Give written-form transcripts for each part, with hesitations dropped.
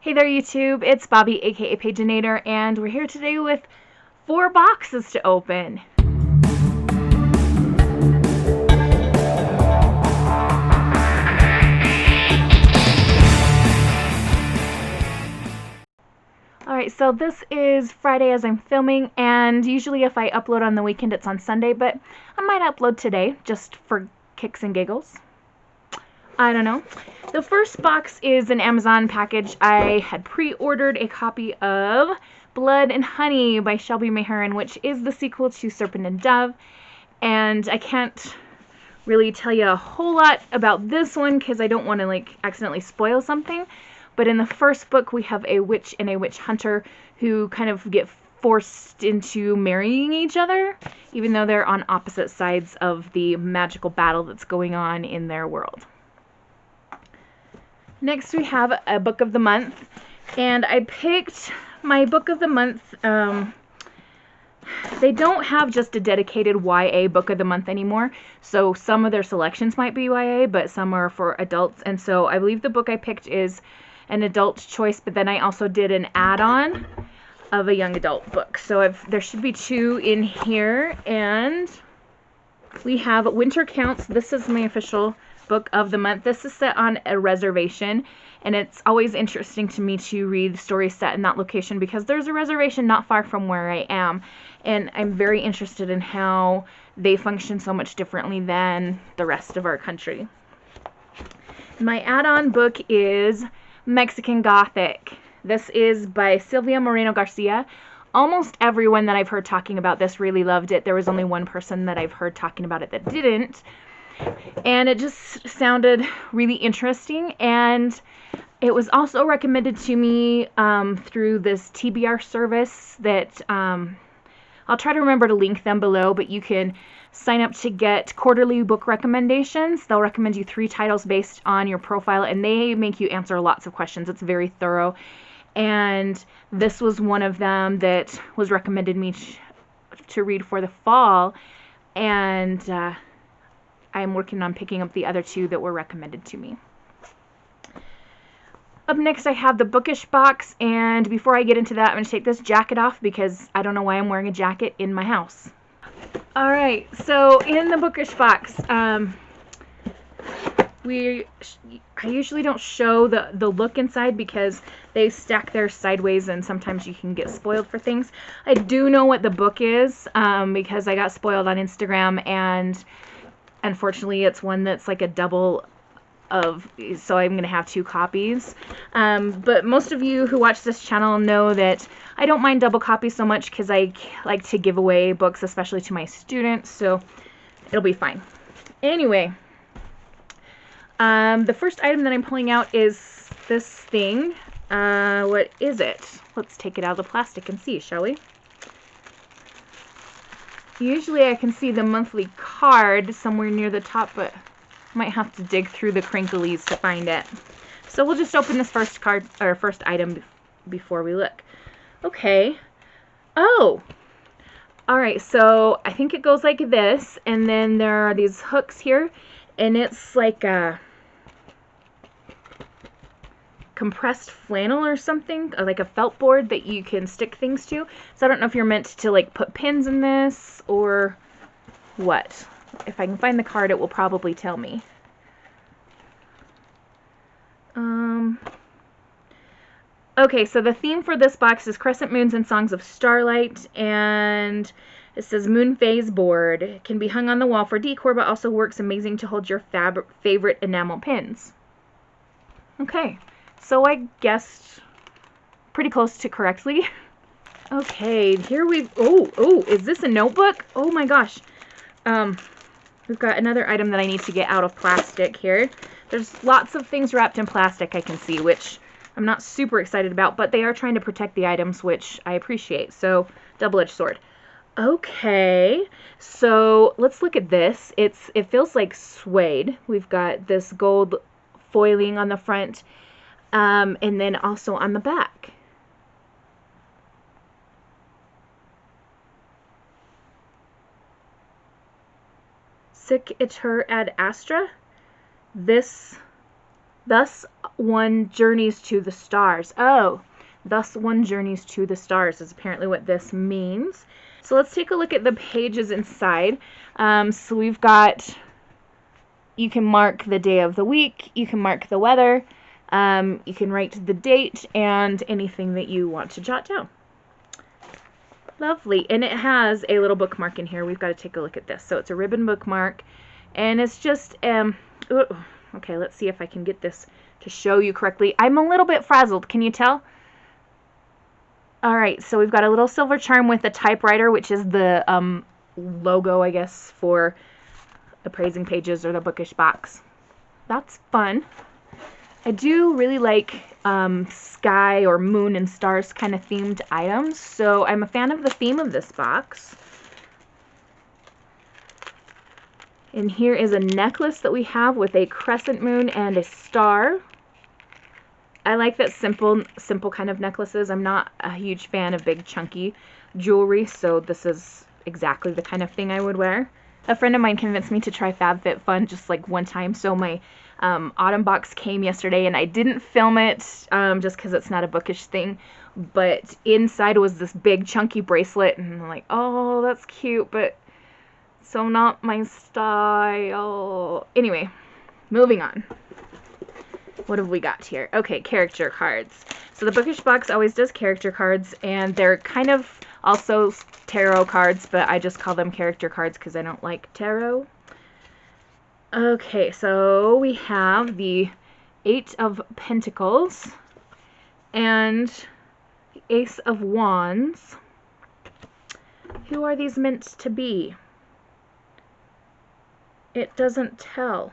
Hey there YouTube, it's Bobi aka Paginator, and we're here today with 4 boxes to open. Alright, so this is Friday as I'm filming, and usually if I upload on the weekend it's on Sunday, but I might upload today just for kicks and giggles. I don't know. The first box is an Amazon package. I had pre-ordered a copy of Blood and Honey by Shelby Maheron, which is the sequel to Serpent and Dove. And I can't really tell you a whole lot about this one because I don't want to accidentally spoil something. But in the first book, we have a witch and a witch hunter who kind of get forced into marrying each other, even though they're on opposite sides of the magical battle that's going on in their world. Next we have a book of the month, and I picked my book of the month. They don't have just a dedicated YA book of the month anymore, so some of their selections might be YA, but some are for adults, and so I believe the book I picked is an adult choice, but then I also did an add-on of a young adult book. So there should be 2 in here, and we have Winter Counts. This is my official book of the month. This is set on a reservation, and it's always interesting to me to read stories set in that location because there's a reservation not far from where I am, and I'm very interested in how they function so much differently than the rest of our country. My add-on book is Mexican Gothic. This is by Silvia Moreno Garcia. Almost everyone that I've heard talking about this really loved it. There was only one person that I've heard talking about it that didn't. And it just sounded really interesting, and it was also recommended to me through this TBR service that I'll try to remember to link them below, but you can sign up to get quarterly book recommendations. They'll recommend you 3 titles based on your profile, and they make you answer lots of questions. It's very thorough, and this was one of them that was recommended me to read for the fall, and I'm working on picking up the other 2 that were recommended to me. Up next I have the Bookish box, and before I get into that I'm going to take this jacket off because I don't know why I'm wearing a jacket in my house. Alright, so in the Bookish box, I usually don't show the look inside because they stack theirs sideways and sometimes you can get spoiled for things. I do know what the book is because I got spoiled on Instagram, and unfortunately it's one that's like a double of, so I'm going to have 2 copies. But most of you who watch this channel know that I don't mind double copies so much because I like to give away books, especially to my students, so it'll be fine. Anyway, the first item that I'm pulling out is this thing. What is it? Let's take it out of the plastic and see, shall we? Usually I can see the monthly card somewhere near the top, but I might have to dig through the crinklies to find it. So we'll just open this first card, or first item, before we look. Okay. Oh! Alright, so I think it goes like this, and then there are these hooks here, and it's like a compressed flannel or something, or like a felt board that you can stick things to. So I don't know if you're meant to like put pins in this or what. If I can find the card, it will probably tell me. Okay, so the theme for this box is Crescent Moons and Songs of Starlight, and it says Moon Phase Board. It can be hung on the wall for decor, but also works amazing to hold your favorite enamel pins. Okay, so I guessed pretty close to correctly. Okay, here oh, is this a notebook? Oh my gosh. We've got another item that I need to get out of plastic here. There's lots of things wrapped in plastic I can see, which I'm not super excited about, but they are trying to protect the items, which I appreciate. So, double-edged sword. Okay, so let's look at this. It feels like suede. We've got this gold foiling on the front, and then also on the back. Sic iter ad astra. This Thus one journeys to the stars. Oh, thus one journeys to the stars is apparently what this means. So let's take a look at the pages inside. So we've got, you can mark the day of the week, you can mark the weather, you can write the date, and anything that you want to jot down. Lovely. And it has a little bookmark in here. We've got to take a look at this. So it's a ribbon bookmark, and it's just, okay, let's see if I can get this to show you correctly. I'm a little bit frazzled. Can you tell? All right, so we've got a little silver charm with a typewriter, which is the logo, I guess, for Appraising Pages or the Bookish box. That's fun. I do really like sky or moon and stars kind of themed items, so I'm a fan of the theme of this box. And here is a necklace that we have with a crescent moon and a star. I like that simple kind of necklaces. I'm not a huge fan of big chunky jewelry, so this is exactly the kind of thing I would wear. A friend of mine convinced me to try FabFitFun just like one time, so my autumn box came yesterday, and I didn't film it just because it's not a bookish thing, but inside was this big chunky bracelet, and I'm like, oh, that's cute, but so not my style. Anyway, moving on. What have we got here? Okay, character cards. So the Bookish box always does character cards, and they're kind of also tarot cards, but I just call them character cards because I don't like tarot. Okay, so we have the Eight of Pentacles and the Ace of Wands. Who are these meant to be? It doesn't tell.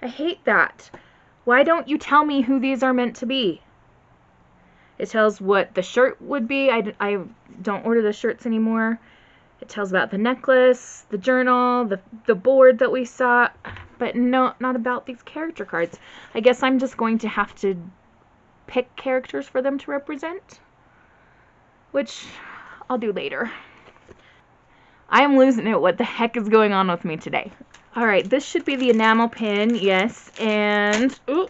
I hate that. Why don't you tell me who these are meant to be? It tells what the shirt would be. I don't order the shirts anymore. It tells about the necklace, the journal, the board that we saw, but no, not about these character cards. I guess I'm just going to have to pick characters for them to represent, which I'll do later. I am losing it. What the heck is going on with me today? All right, this should be the enamel pin, yes, and ooh,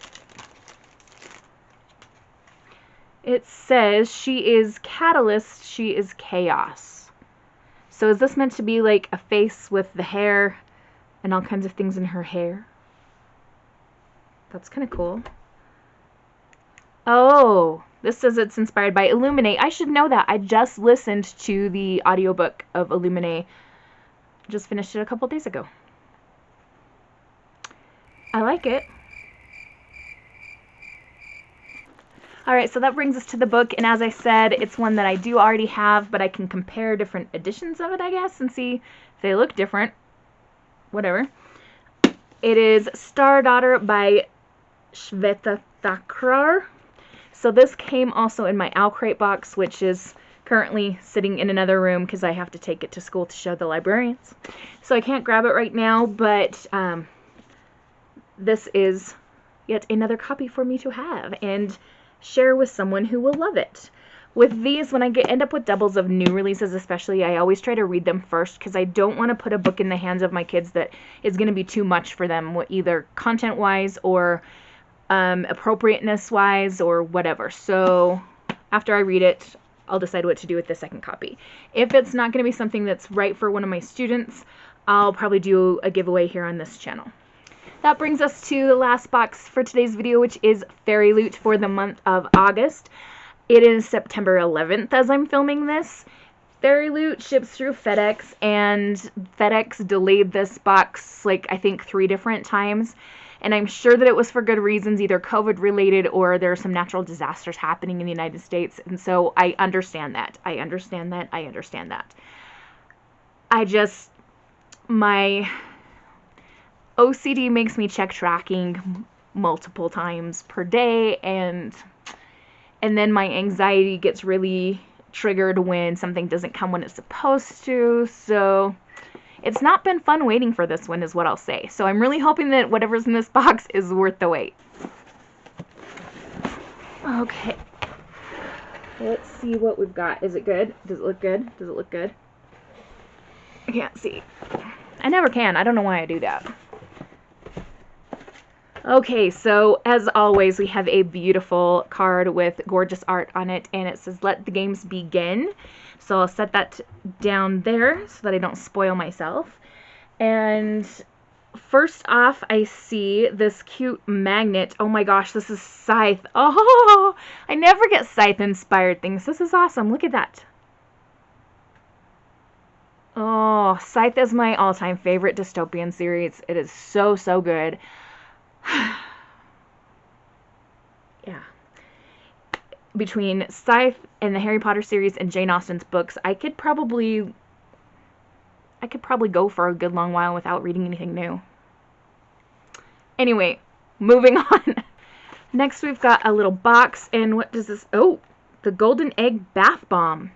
it says she is catalyst, she is chaos. So is this meant to be like a face with the hair and all kinds of things in her hair? That's kind of cool. Oh, this says it's inspired by Illuminate. I should know that. I just listened to the audiobook of Illuminate. Just finished it a couple days ago. I like it. Alright, so that brings us to the book, and as I said, it's one that I do already have, but I can compare different editions of it, I guess, and see if they look different. Whatever. It is Star Daughter by Shweta Thakrar. So this came also in my Owl Crate box, which is currently sitting in another room because I have to take it to school to show the librarians. So I can't grab it right now, but this is yet another copy for me to have and share with someone who will love it. With these, when I end up with doubles of new releases especially, I always try to read them first because I don't want to put a book in the hands of my kids that is going to be too much for them, either content-wise or appropriateness-wise or whatever. So after I read it, I'll decide what to do with the second copy. If it's not going to be something that's right for one of my students, I'll probably do a giveaway here on this channel. That brings us to the last box for today's video, which is Fairyloot for the month of August. It is September 11th as I'm filming this. Fairyloot ships through FedEx, and FedEx delayed this box like I think 3 different times. And I'm sure that it was for good reasons, either COVID related or there are some natural disasters happening in the United States. And so I understand that. I understand that. I understand that. My OCD makes me check tracking multiple times per day, and then my anxiety gets really triggered when something doesn't come when it's supposed to. So it's not been fun waiting for this one is what I'll say. So I'm really hoping that whatever's in this box is worth the wait. Okay. Let's see what we've got. Is it good? Does it look good? Does it look good? I can't see. I never can. I don't know why I do that. Okay, so as always, we have a beautiful card with gorgeous art on it, and it says, "Let the games begin." So I'll set that down there so that I don't spoil myself. And first off, I see this cute magnet. Oh my gosh, this is Scythe. Oh, I never get Scythe-inspired things. This is awesome. Look at that. Oh, Scythe is my all-time favorite dystopian series. It is so, so good. Yeah. Between Scythe and the Harry Potter series and Jane Austen's books, I could probably go for a good long while without reading anything new. Anyway, moving on. Next we've got a little box, and what does this... Oh, the Golden Egg Bath Bomb.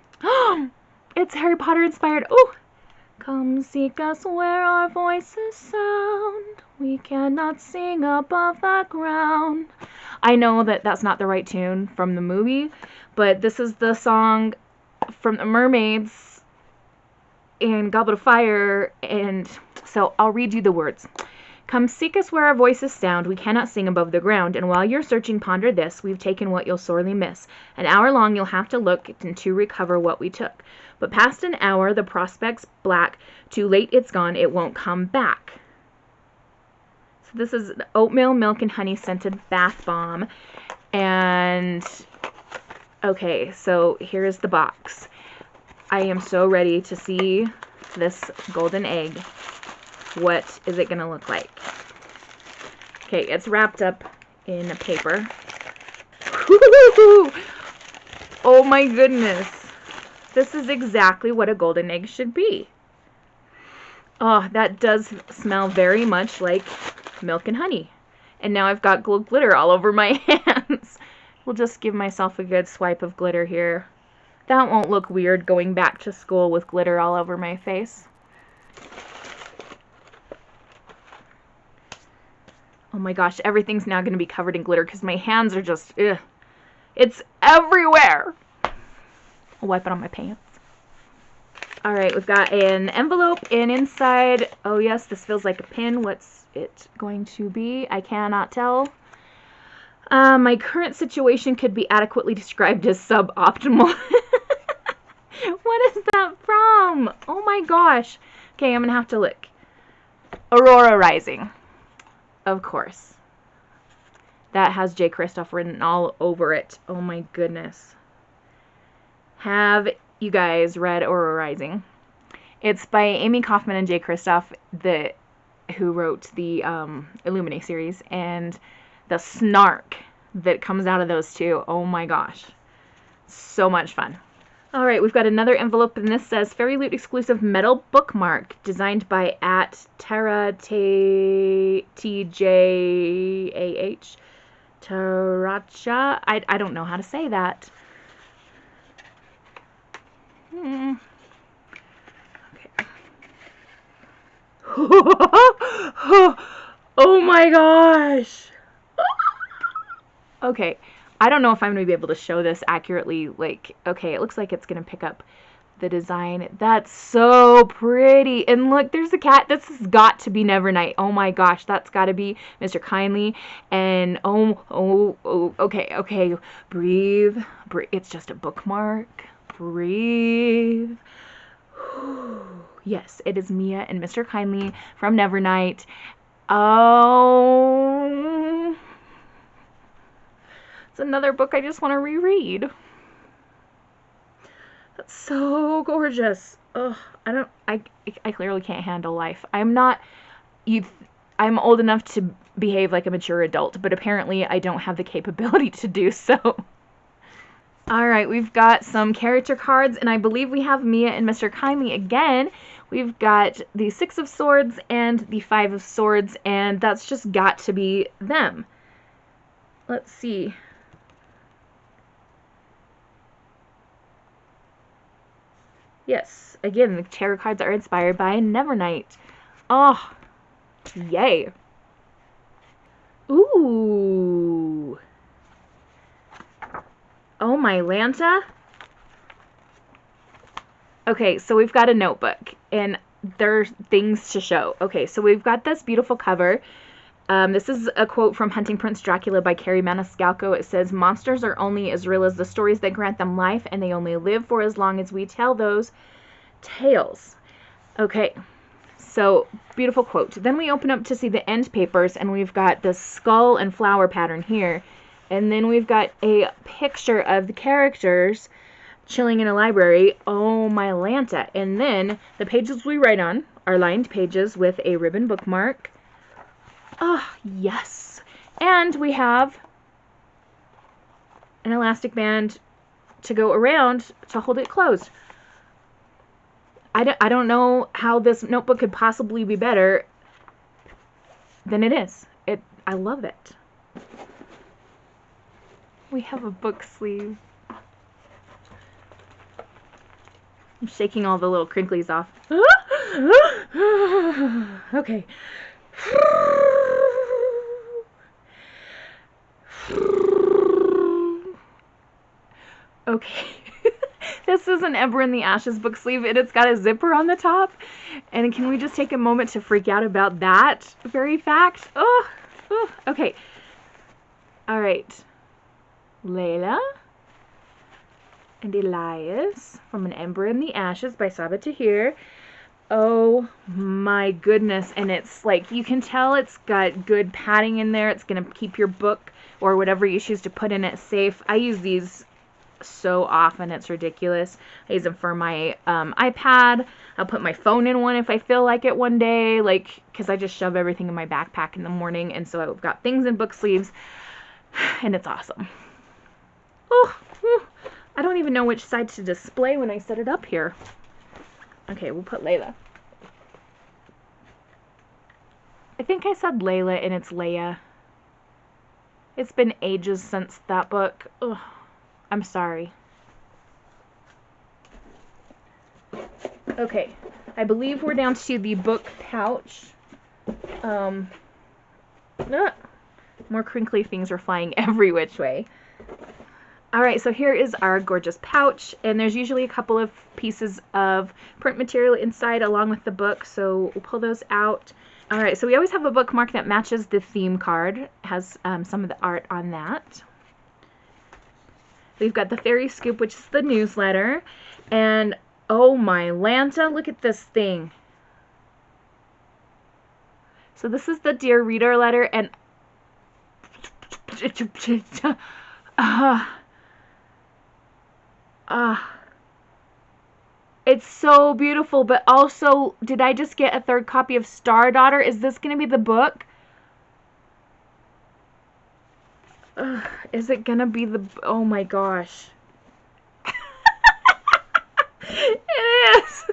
It's Harry Potter inspired. Oh, come seek us where our voices sound. We cannot sing above the ground. I know that that's not the right tune from the movie, but this is the song from the Mermaids in Goblet of Fire, and so I'll read you the words. Come seek us where our voices sound, we cannot sing above the ground, and while you're searching ponder this, we've taken what you'll sorely miss. An hour long you'll have to look and to recover what we took. But past an hour the prospect's black, too late it's gone, it won't come back. So this is oatmeal, milk, and honey scented bath bomb, and okay, so here's the box. I am so ready to see this golden egg. What is it going to look like? Okay, it's wrapped up in paper. Oh my goodness. This is exactly what a golden egg should be. Oh, that does smell very much like milk and honey. And now I've got glitter all over my hands. We'll just give myself a good swipe of glitter here. That won't look weird going back to school with glitter all over my face. Oh my gosh, everything's now going to be covered in glitter because my hands are just, ugh. It's everywhere. I'll wipe it on my pants. Alright, we've got an envelope, and inside, oh yes, this feels like a pin. What's it going to be? I cannot tell. My current situation could be adequately described as suboptimal. What is that from? Oh my gosh. Okay, I'm going to have to look. Aurora Rising. Of course. That has J. Kristoff written all over it. Oh my goodness. Have you guys read Aurora Rising? It's by Amy Kaufman and J. Kristoff, who wrote the Illuminae series, and the snark that comes out of those two. Oh my gosh. So much fun. Alright, we've got another envelope, and this says Fairyloot exclusive metal bookmark designed by @Tara TJAH. Taracha. I don't know how to say that. Okay. Oh my gosh. Okay. I don't know if I'm going to be able to show this accurately. Like, okay, it looks like it's going to pick up the design. That's so pretty. And look, there's a cat. This has got to be Nevernight. Oh my gosh, that's got to be Mr. Kindly. And okay. Breathe. It's just a bookmark. Breathe. Yes, it is Mia and Mr. Kindly from Nevernight. Oh... another book I just want to reread. That's so gorgeous. Ugh, I clearly can't handle life. I'm old enough to behave like a mature adult, but apparently I don't have the capability to do so. Alright, we've got some character cards, and I believe we have Mia and Mr. Kindly again. We've got the 6 of Swords and the 5 of Swords, and that's just got to be them. Let's see. Yes, again, the tarot cards are inspired by Nevernight. Oh, yay. Ooh. Oh, my Lanta. Okay, so we've got a notebook, and there's things to show. Okay, so we've got this beautiful cover, This is a quote from Hunting Prince Dracula by Carrie Maniscalco. It says, "Monsters are only as real as the stories that grant them life, and they only live for as long as we tell those tales." Okay, so beautiful quote. Then we open up to see the end papers, and we've got the skull and flower pattern here. And then we've got a picture of the characters chilling in a library. Oh my Lanta. And then the pages we write on are lined pages with a ribbon bookmark. Oh, yes. And we have an elastic band to go around to hold it closed. I don't know how this notebook could possibly be better than it is. I love it. We have a book sleeve. I'm shaking all the little crinklies off. Okay. Okay. This is an Ember in the Ashes book sleeve, and it's got a zipper on the top. And can we just take a moment to freak out about that very fact? Oh, okay. All right. Layla and Elias from An Ember in the Ashes by Sabaa Tahir. Oh my goodness. And it's like, you can tell it's got good padding in there. It's going to keep your book or whatever you choose to put in it safe. I use these so often, it's ridiculous. I use them for my iPad. I'll put my phone in one if I feel like it one day, like, because I just shove everything in my backpack in the morning, and so I've got things in book sleeves, and it's awesome. Oh, I don't even know which side to display when I set it up here. Okay, we'll put Layla. I think I said Layla and it's Leia. It's been ages since that book. Ugh. I'm sorry. Okay, I believe we're down to the book pouch. More crinkly things are flying every which way. Alright, so here is our gorgeous pouch, and there's usually a couple of pieces of print material inside along with the book, so we'll pull those out. Alright, so we always have a bookmark that matches the theme card. It has some of the art on that. We've got the Fairy Scoop, which is the newsletter. And, oh my Lanta, look at this thing. So this is the Dear Reader letter, and it's so beautiful, but also, did I just get a third copy of Star Daughter? Is this going to be the book? Is it gonna be the... Oh my gosh. It is!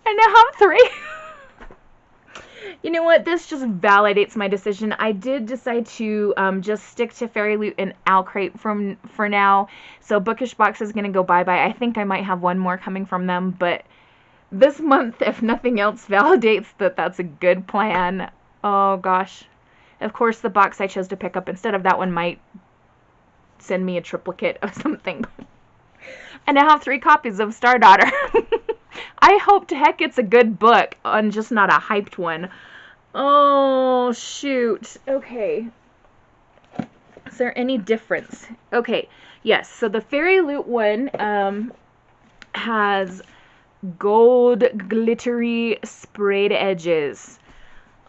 I now have 3. You know what? This just validates my decision. I did decide to just stick to Fairyloot and Owlcrate for now. So Bookish Box is gonna go bye-bye. I think I might have one more coming from them, but this month, if nothing else, validates that that's a good plan. Oh gosh. Of course, the box I chose to pick up instead of that one might send me a triplicate of something. And I have 3 copies of Star Daughter. I hope to heck it's a good book and just not a hyped one. Oh, shoot. Okay. Is there any difference? Okay. Yes. So the Fairyloot one has gold glittery sprayed edges.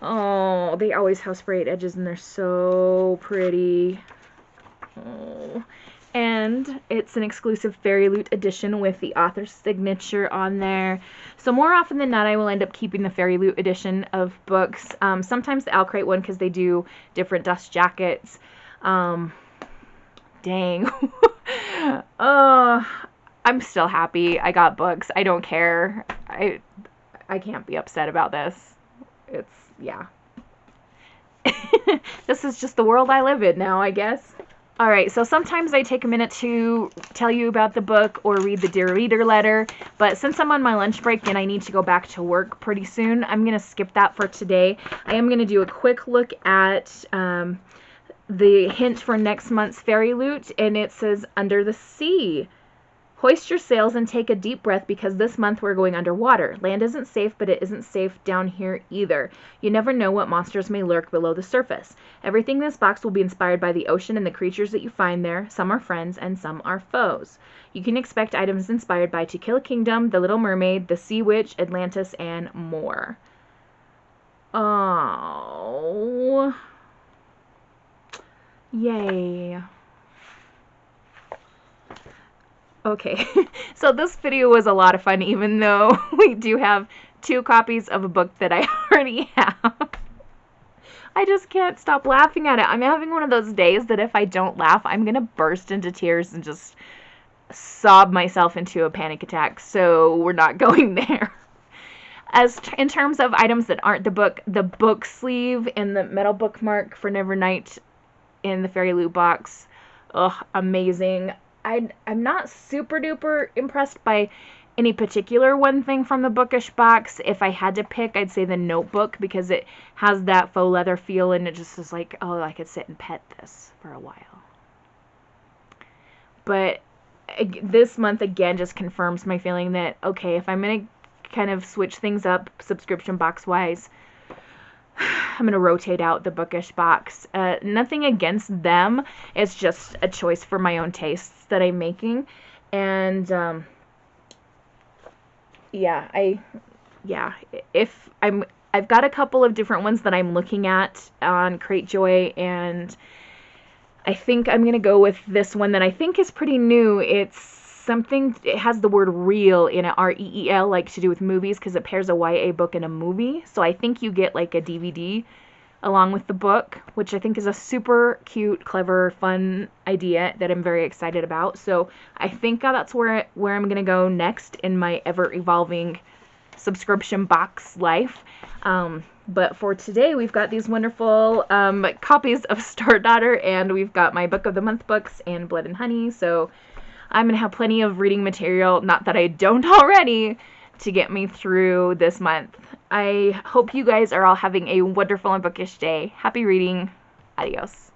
Oh, they always have sprayed edges and they're so pretty. Oh. And it's an exclusive Fairyloot edition with the author's signature on there. So more often than not, I will end up keeping the Fairyloot edition of books. Sometimes the Owlcrate one because they do different dust jackets. Dang. I'm still happy. I got books. I don't care. I can't be upset about this. It's, yeah. This is just the world I live in now, I guess. Alright, so sometimes I take a minute to tell you about the book or read the Dear Reader letter, but since I'm on my lunch break and I need to go back to work pretty soon, I'm going to skip that for today. I am going to do a quick look at the hint for next month's Fairyloot, and it says Under the Sea. Hoist your sails and take a deep breath because this month we're going underwater. Land isn't safe, but it isn't safe down here either. You never know what monsters may lurk below the surface. Everything in this box will be inspired by the ocean and the creatures that you find there. Some are friends and some are foes. You can expect items inspired by To Kill a Kingdom, The Little Mermaid, The Sea Witch, Atlantis, and more. Oh. Yay. Okay, so this video was a lot of fun, even though we do have 2 copies of a book that I already have. I just can't stop laughing at it. I'm having one of those days that if I don't laugh, I'm going to burst into tears and just sob myself into a panic attack, so we're not going there. In terms of items that aren't the book sleeve and the metal bookmark for Nevernight in the Fairyloot box, ugh, amazing. I'm not super duper impressed by any particular one thing from the Bookish box. If I had to pick, I'd say the notebook, because it has that faux leather feel and it just is like, oh, I could sit and pet this for a while. But this month again just confirms my feeling that, okay, if I'm going to kind of switch things up subscription box wise, I'm going to rotate out the Bookish box. Nothing against them. It's just a choice for my own tastes that I'm making. And, I've got a couple of different ones that I'm looking at on Cratejoy, and I think I'm going to go with this one that I think is pretty new. It has the word real in it, R-E-E-L, like to do with movies, because it pairs a YA book and a movie. So I think you get like a DVD along with the book, which I think is a super cute, clever, fun idea that I'm very excited about. So I think that's where I'm going to go next in my ever-evolving subscription box life. But for today, we've got these wonderful copies of Star Daughter, and we've got my Book of the Month books and Blood and Honey. So I'm going to have plenty of reading material, not that I don't already, to get me through this month. I hope you guys are all having a wonderful and bookish day. Happy reading. Adios.